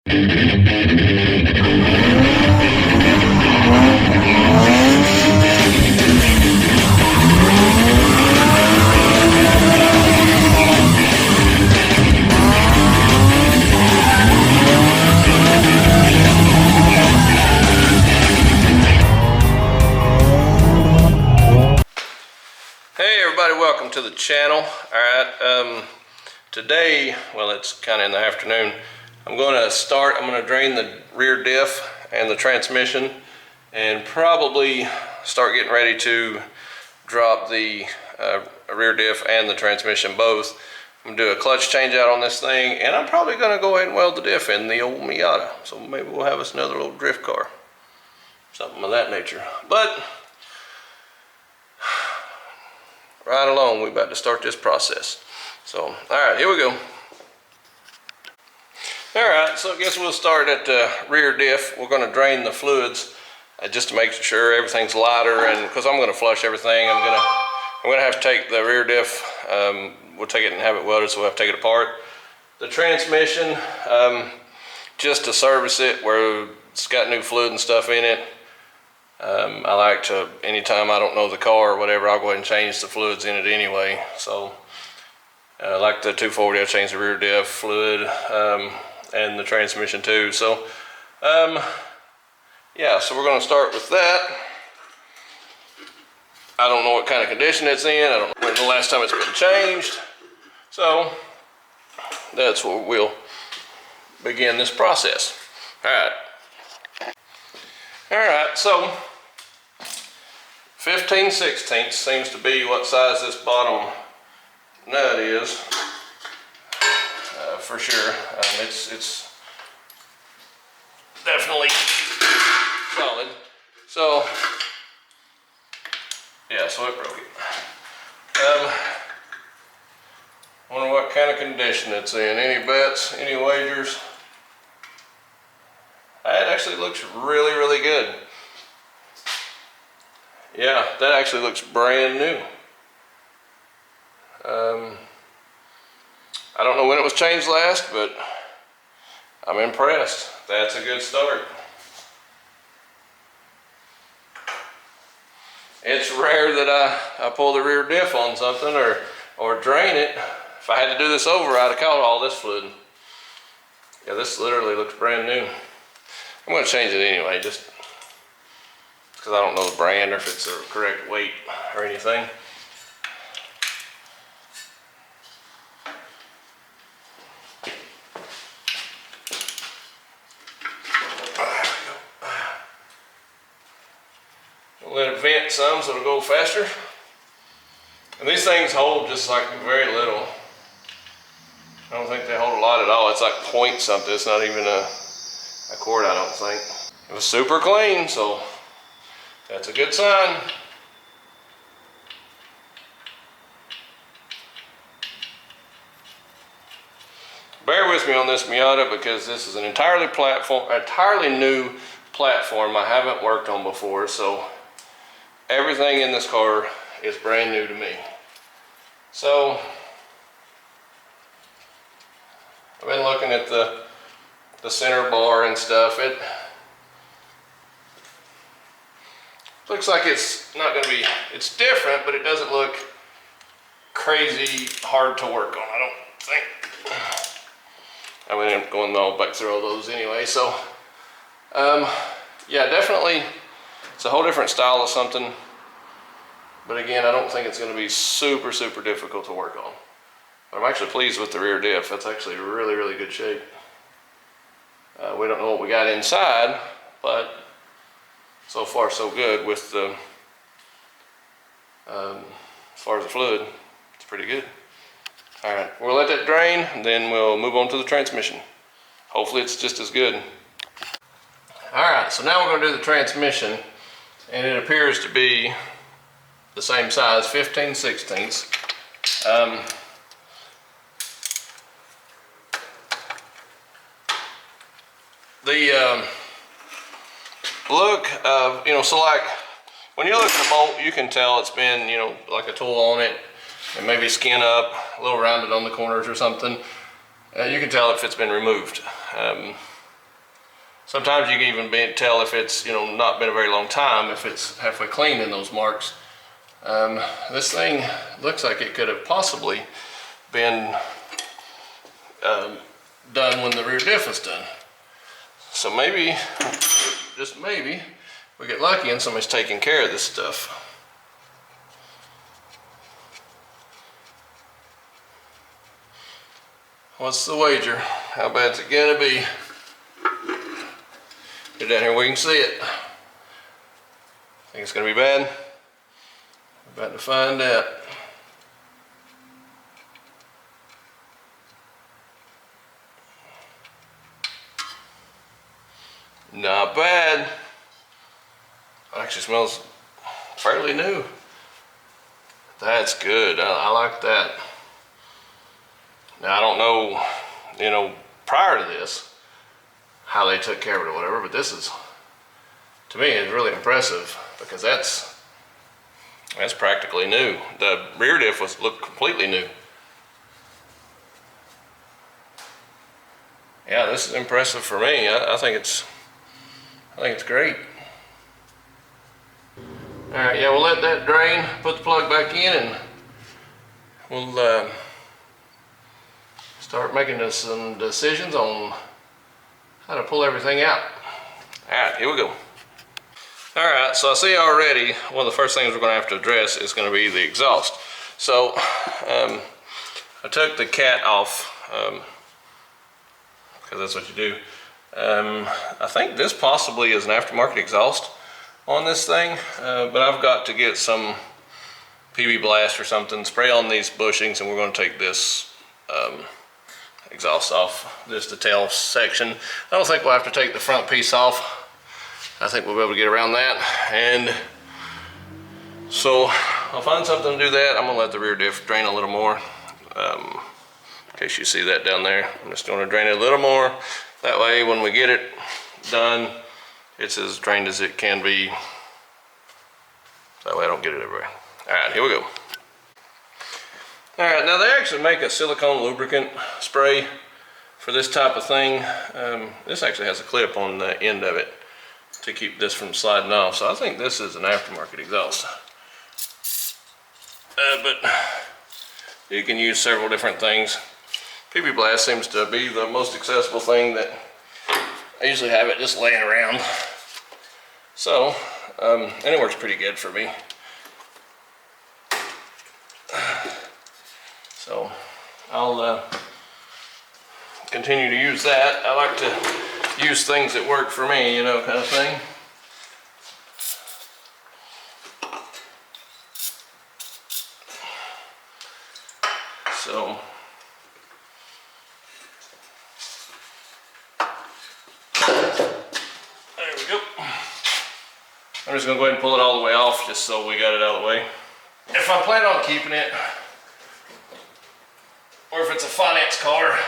Welcome to the channel. Alright, today, well, it's kind of in the afternoon, I'm going to drain the rear diff and the transmission and probably start getting ready to drop the rear diff and the transmission both. I'm going to do a clutch change out on this thing, and I'm probably going to go ahead and weld the diff in the old Miata. So maybe we'll have us another little drift car, something of that nature. But right along, we're about to start this process. So, all right, here we go. All right, so I guess we'll start at the rear diff. We're going to drain the fluids just to make sure everything's lighter, and because I'm going to flush everything, I'm going to have to take the rear diff. We'll take it and have it welded, so we'll have to take it apart. The transmission, just to service it where it's got new fluid and stuff in it. I like to, anytime I don't know the car or whatever, I'll go ahead and change the fluids in it anyway. So, like the 240, I changed the rear diff fluid and the transmission too. So, yeah, so we're going to start with that. I don't know what kind of condition it's in. I don't know when the last time it's been changed. So, that's where we'll begin this process. All right. All right, so 15/16 seems to be what size this bottom nut is, for sure. It's definitely solid. So, yeah, so it broke it. Wonder what kind of condition it's in. Any bets? Any wagers? That actually looks really, really good. Yeah, that actually looks brand new. I don't know when it was changed last, but I'm impressed. That's a good start. It's rare that I pull the rear diff on something or drain it. If I had to do this over, I'd have caught all this fluid. Yeah, this literally looks brand new. I'm going to change it anyway, just because I don't know the brand or if it's the correct weight or anything. We'll let it vent some so it'll go faster. And these things hold just like very little. I don't think they hold a lot at all. It's like point something. It's not even a cord, I don't think. It was super clean, so that's a good sign. Bear with me on this Miata because this is an entirely new platform I haven't worked on before, so everything in this car is brand new to me. So I've been looking at the center bar and stuff. It looks like it's not going to be, it's different, but it doesn't look crazy hard to work on, I don't think. I mean, I'm going all back through all those anyway. So, yeah, definitely, it's a whole different style of something. But again, I don't think it's going to be super, super difficult to work on. But I'm actually pleased with the rear diff. That's actually really, really good shape. We don't know what we got inside, but so far so good with the, as far as the fluid, it's pretty good. All right, we'll let that drain, and then we'll move on to the transmission. Hopefully it's just as good. All right, so now we're gonna do the transmission, and it appears to be the same size, 15/16. The look of, so like when you look at the bolt, you can tell it's been, like a tool on it and maybe skin up, a little rounded on the corners or something. You can tell if it's been removed. Sometimes you can even tell if it's, you know, not been a very long time, if it's halfway clean in those marks. This thing looks like it could have possibly been done when the rear diff was done. So maybe, just maybe, we get lucky and somebody's taking care of this stuff. What's the wager? How bad's it gonna be? Get down here, we can see it. Think it's gonna be bad? We're about to find out. Not bad. Actually smells fairly new. That's good. I like that. Now I don't know, you know, prior to this, how they took care of it or whatever, but this is, to me, it's really impressive because that's practically new. The rear diff looked completely new. Yeah, this is impressive for me. I think it's great. All right, yeah, we'll let that drain, put the plug back in, and we'll start making some decisions on how to pull everything out. All right, here we go. All right, so I see already one of the first things we're gonna have to address is gonna be the exhaust. So I took the cat off, because that's what you do. I think this possibly is an aftermarket exhaust on this thing, but I've got to get some PB Blast or something, spray on these bushings, and we're going to take this exhaust off, just the tail section. I don't think we'll have to take the front piece off. I think we'll be able to get around that, and so I'll find something to do that. I'm going to let the rear diff drain a little more, in case you see that down there. I'm just going to drain it a little more. That way when we get it done, it's as drained as it can be. That way I don't get it everywhere. All right, here we go. All right, now they actually make a silicone lubricant spray for this type of thing. This actually has a clip on the end of it to keep this from sliding off. So I think this is an aftermarket exhaust. But you can use several different things. PB Blast seems to be the most accessible thing that I usually have it just laying around. So, and it works pretty good for me. So, I'll continue to use that. I like to use things that work for me, you know, kind of thing. So, there we go. I'm just going to go ahead and pull it all the way off just so we got it out of the way. If I plan on keeping it, or if it's a finance car,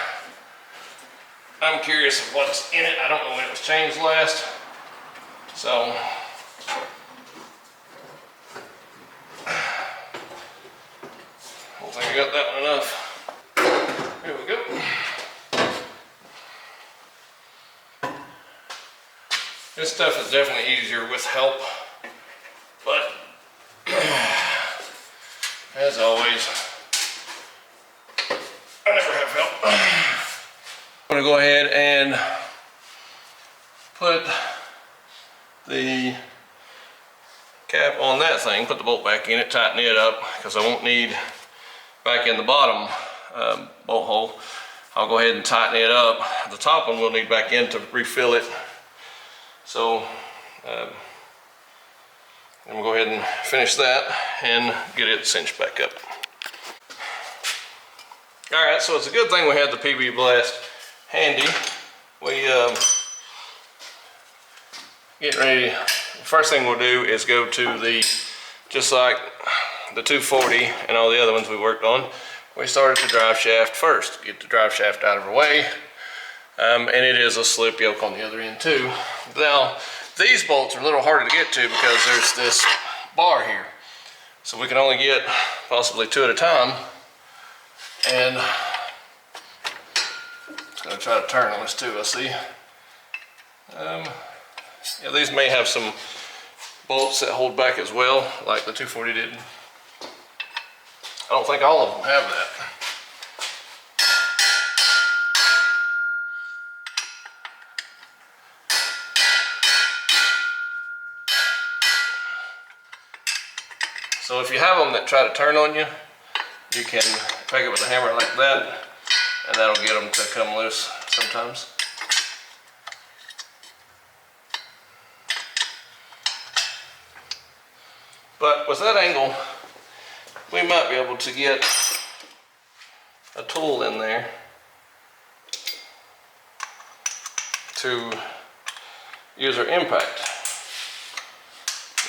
I'm curious of what's in it. I don't know when it was changed last. So, I don't think I got that one enough. Here we go. This stuff is definitely easier with help, but as always, I never have help. I'm gonna go ahead and put the cap on that thing, put the bolt back in it, tighten it up, because I won't need back in the bottom bolt hole. I'll go ahead and tighten it up. The top one we'll need back in to refill it. So I'm gonna go ahead and finish that and get it cinched back up. All right, so it's a good thing we had the PB Blast handy. We getting ready. The first thing we'll do is go to the, just like the 240 and all the other ones we worked on, we started the drive shaft first. Get the drive shaft out of our way. And it is a slip yoke on the other end too. Now, these bolts are a little harder to get to because there's this bar here. So we can only get possibly 2 at a time. And it's gonna try to turn on this too, I see. Yeah, these may have some bolts that hold back as well, like the 240 did. I don't think all of them have that. So if you have them that try to turn on you, you can pick it with a hammer like that, and that'll get them to come loose sometimes. But with that angle, we might be able to get a tool in there to use our impact.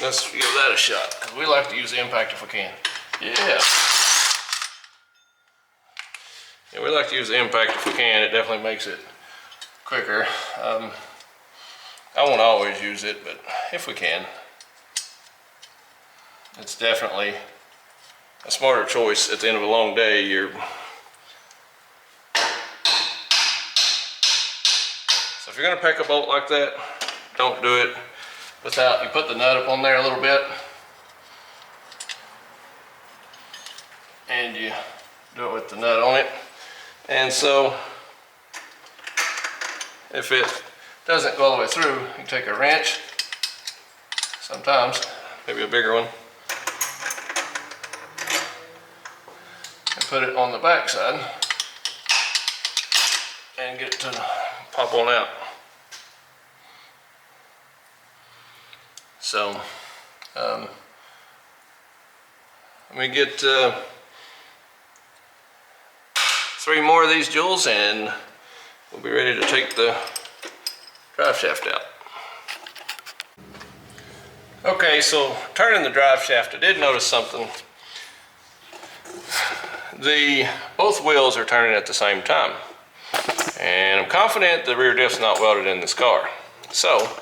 Let's give that a shot, because we like to use the impact if we can. Yeah, we like to use the impact if we can. It definitely makes it quicker. I won't always use it, but if we can, it's definitely a smarter choice at the end of a long day. So if you're gonna pick a bolt like that, don't do it without, you put the nut up on there a little bit, and you do it with the nut on it. And so if it doesn't go all the way through, you can take a wrench, sometimes, maybe a bigger one, and put it on the back side and get it to pop on out. So let me get 3 more of these joules and we'll be ready to take the drive shaft out. Okay, so turning the drive shaft, I did notice something. Both wheels are turning at the same time, and I'm confident the rear diff's not welded in this car. So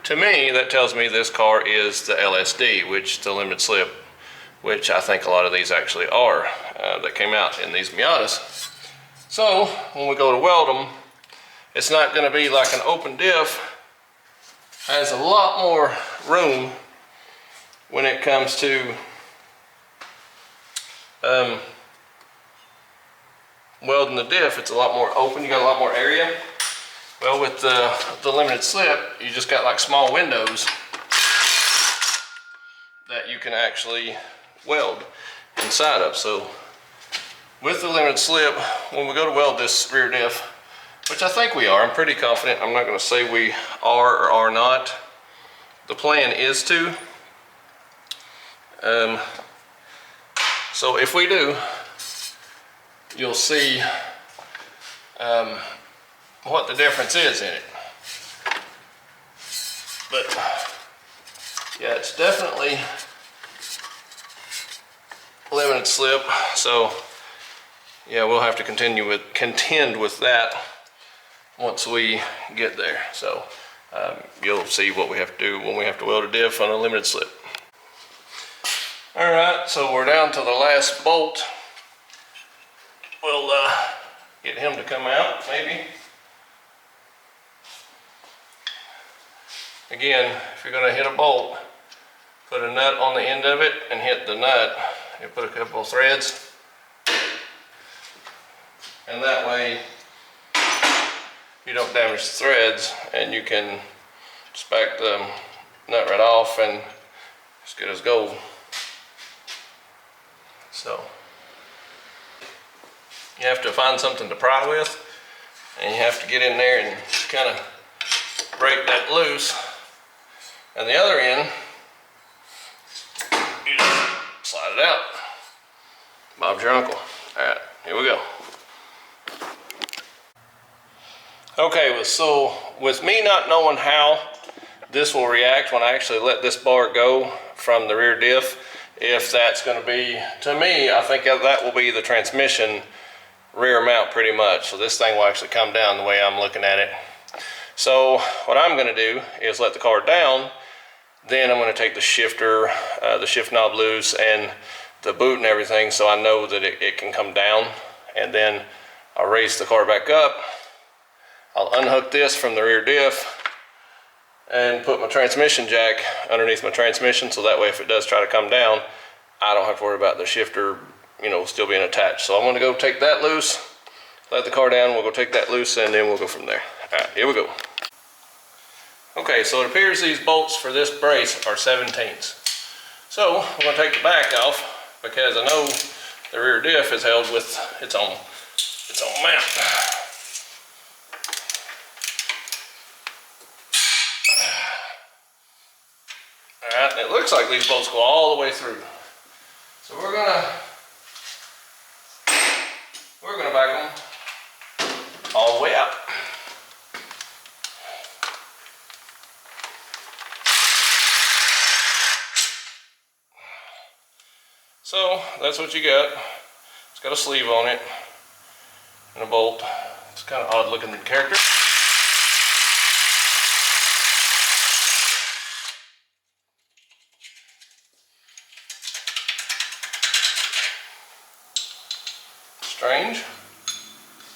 to me, that tells me this car is the LSD, which the limited slip, which I think a lot of these actually are, that came out in these Miatas. So when we go to weld them, it's not going to be like an open diff. Has a lot more room when it comes to welding the diff. It's a lot more open, you got a lot more area. Well, with the limited slip, you just got like small windows that you can actually weld inside of. So with the limited slip, when we go to weld this rear diff, which I think we are, I'm pretty confident, I'm not going to say we are or are not. The plan is to. So if we do, you'll see what the difference is in it. But yeah, it's definitely limited slip. So yeah, we'll have to contend with that once we get there. So you'll see what we have to do when we have to weld a diff on a limited slip. All right, so we're down to the last bolt. We'll get him to come out, maybe. Again, if you're gonna hit a bolt, put a nut on the end of it and hit the nut. You put a couple of threads, and that way you don't damage the threads, and you can just back the nut right off and it's good as gold. So you have to find something to pry with, and you have to get in there and kind of break that loose. And the other end, you just slide it out. Bob's your uncle. All right, here we go. Okay, so with me not knowing how this will react when I actually let this bar go from the rear diff, if that's going to be, to me, I think that will be the transmission rear mount pretty much. So this thing will actually come down the way I'm looking at it. So what I'm going to do is let the car down, then I'm going to take the shifter, the shift knob loose, and the boot and everything, so I know that it can come down, and then I'll raise the car back up, I'll unhook this from the rear diff and put my transmission jack underneath my transmission, so that way if it does try to come down, I don't have to worry about the shifter, you know, still being attached. So I'm gonna go take that loose, let the car down, we'll go take that loose, and then we'll go from there. All right, here we go. Okay, so it appears these bolts for this brace are 17s. So I'm gonna take the back off because I know the rear diff is held with its own mount. Alright, it looks like these bolts go all the way through. So we're gonna back them all the way out. So that's what you got. It's got a sleeve on it and a bolt. It's kind of odd looking character. Strange.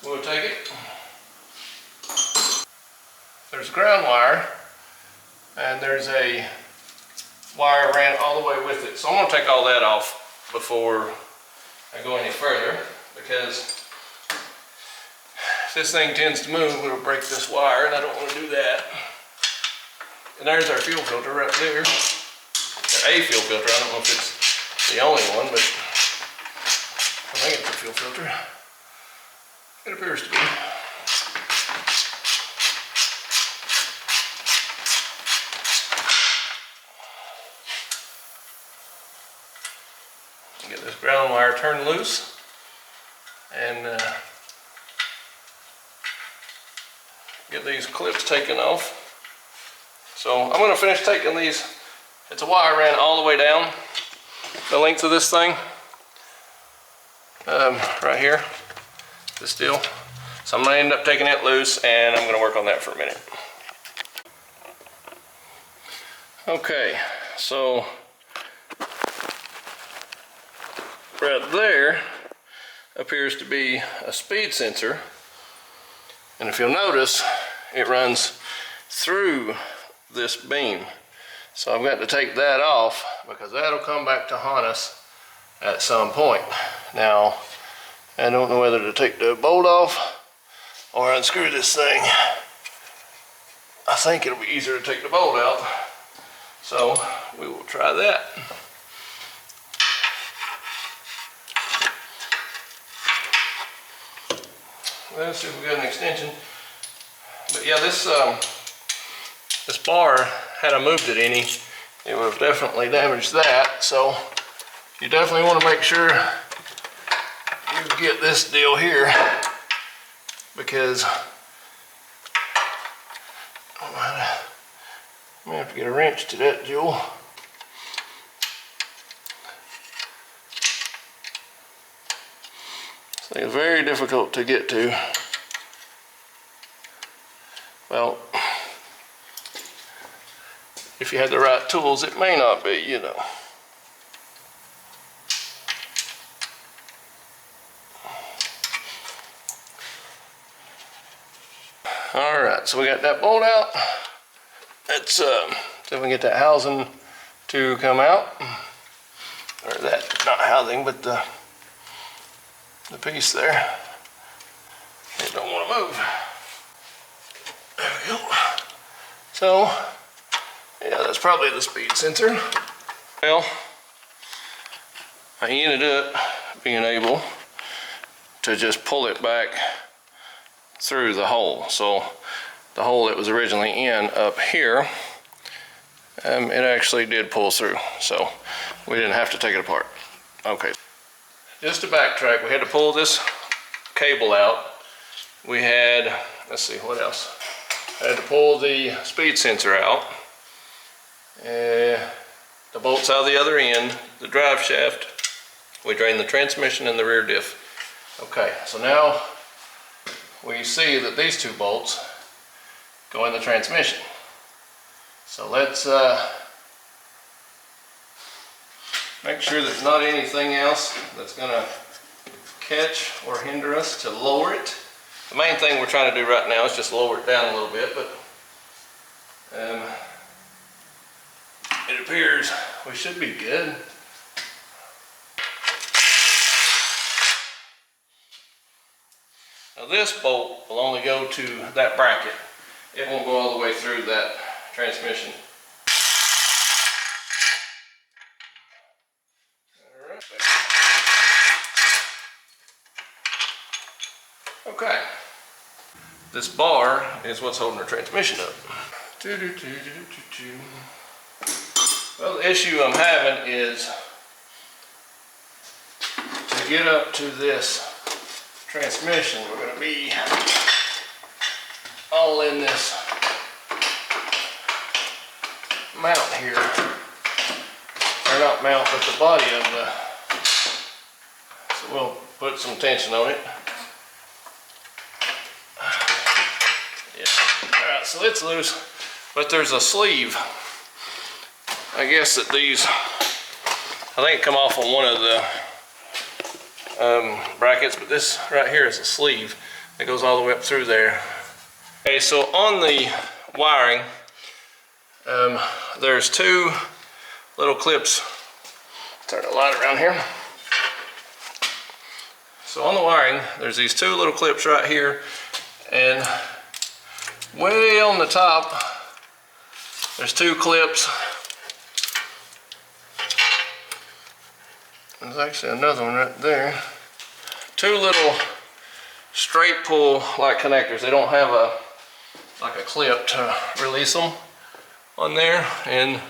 We'll take it. There's a ground wire, and there's a wire ran all the way with it. So I'm going to take all that off before I go any further, because if this thing tends to move, it'll break this wire, and I don't want to do that. And there's our fuel filter right there. A fuel filter. I don't know if it's the only one, but I think it's a fuel filter. It appears to be. Get this ground wire turned loose and get these clips taken off. So I'm going to finish taking these. It's a wire ran all the way down the length of this thing. Right here, this deal. So I'm going to end up taking it loose, and I'm going to work on that for a minute. Okay, so right there appears to be a speed sensor, and if you'll notice, it runs through this beam. So I've got to take that off because that'll come back to haunt us at some point. Now, I don't know whether to take the bolt off or unscrew this thing. I think it'll be easier to take the bolt out, so we will try that. Let's see if we got an extension. But yeah, this bar, had I moved it any, it would have definitely damaged that. So you definitely want to make sure you get this deal here, because I may have to get a wrench to that jewel. It's very difficult to get to. Well, if you had the right tools, it may not be, you know. Alright, so we got that bolt out. Let's see if we can get that housing to come out. Or that, not housing, but the piece there. It don't want to move. There we go. So, yeah, that's probably the speed sensor. Well, I ended up being able to just pull it back through the hole. So the hole it was originally in up here, it actually did pull through. So we didn't have to take it apart. Okay. Just to backtrack, we had to pull this cable out. We had, let's see, what else? I had to pull the speed sensor out. The bolts out of the other end, the drive shaft. We drained the transmission and the rear diff. Okay, so now we see that these two bolts go in the transmission. So let's make sure there's not anything else that's going to catch or hinder us to lower it. The main thing we're trying to do right now is just lower it down a little bit, but it appears we should be good. Now this bolt will only go to that bracket. It won't go all the way through that transmission. Okay. This bar is what's holding the transmission up. Well, the issue I'm having is to get up to this transmission, we're going to be all in this mount here. Or not mount, but the body of the, so we'll put some tension on it. Yeah. Alright, so it's loose, but there's a sleeve. I guess that these, I think come off on one of the brackets, but this right here is a sleeve that goes all the way up through there. Okay, so on the wiring, there's two little clips. Turn the light around here. So on the wiring, there's these two little clips right here, and way on the top, there's two clips. There's actually another one right there. Two little straight pull like connectors. They don't have a like a clip to release them on there, and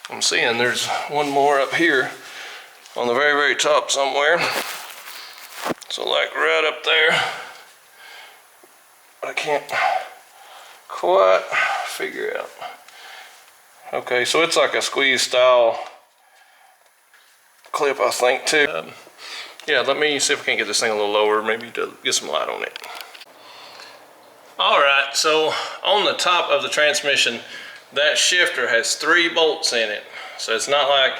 I'm seeing there's one more up here on the very, very top somewhere. So like right up there. But I can't quite figure out. Okay, so it's like a squeeze style clip, I think, too. Yeah, let me see if I can get this thing a little lower, maybe to get some light on it. Alright, so on the top of the transmission, that shifter has 3 bolts in it. So it's not like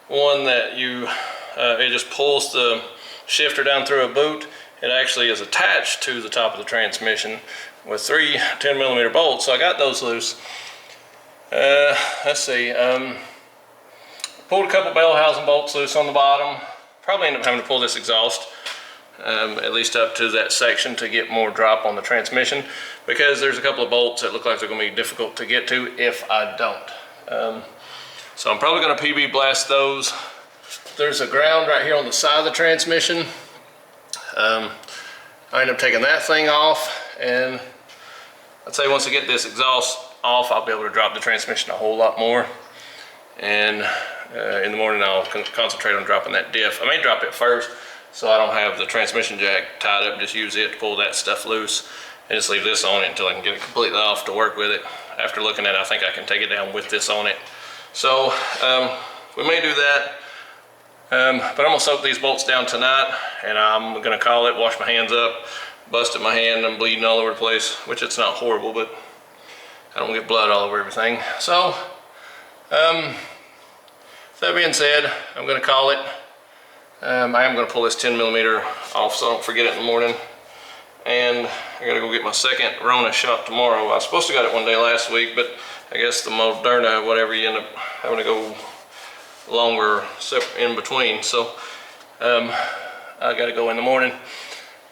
one that you, it just pulls the shifter down through a boot. It actually is attached to the top of the transmission with 3 10mm bolts. So I got those loose. Let's see, pulled a couple bell housing bolts loose on the bottom. Probably end up having to pull this exhaust at least up to that section to get more drop on the transmission, because there's a couple of bolts that look like they're going to be difficult to get to if I don't. So I'm probably going to PB blast those. There's a ground right here on the side of the transmission. I end up taking that thing off, and I'd say once I get this exhaust off, I'll be able to drop the transmission a whole lot more. And in the morning I'll concentrate on dropping that diff. I may drop it first so I don't have the transmission jack tied up, just use it to pull that stuff loose and just leave this on it until I can get it completely off to work with it. After looking at it, I think I can take it down with this on it. So we may do that, but I'm going to soak these bolts down tonight, and I'm going to call it, wash my hands up, busted my hand, I'm bleeding all over the place, which it's not horrible, but I don't get blood all over everything. So that being said, I'm going to call it. I am going to pull this 10mm off so I don't forget it in the morning. And I got to go get my second Rona shot tomorrow. I was supposed to got it one day last week, but I guess the Moderna, whatever, you end up having to go longer in between. So I got to go in the morning.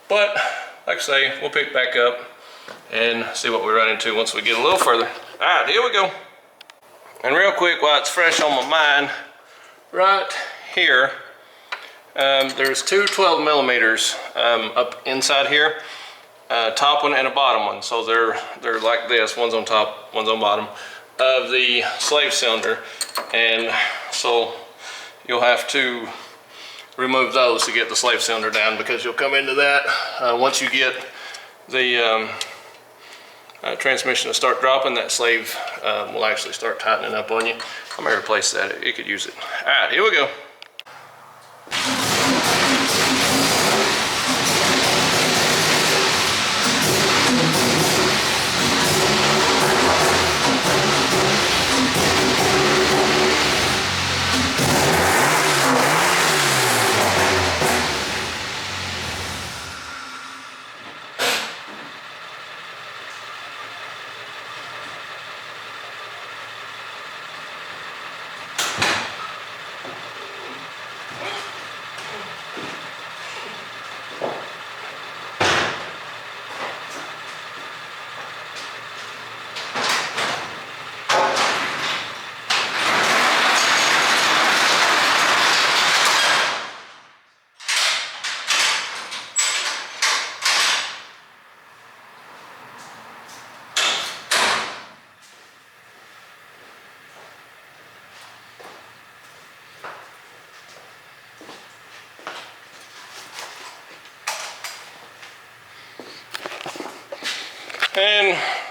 But like I say, we'll pick back up and see what we run into once we get a little further. All right, here we go. And real quick, while it's fresh on my mind, right here, there's 2 12mm up inside here, top one and a bottom one. So they're like this, one's on top, one's on bottom of the slave cylinder, and so you'll have to remove those to get the slave cylinder down, because you'll come into that once you get the transmission to start dropping, that slave will actually start tightening up on you. I'm going to replace that. It could use it. All right, here we go.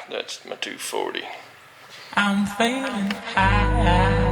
That's my 240. I'm feeling high.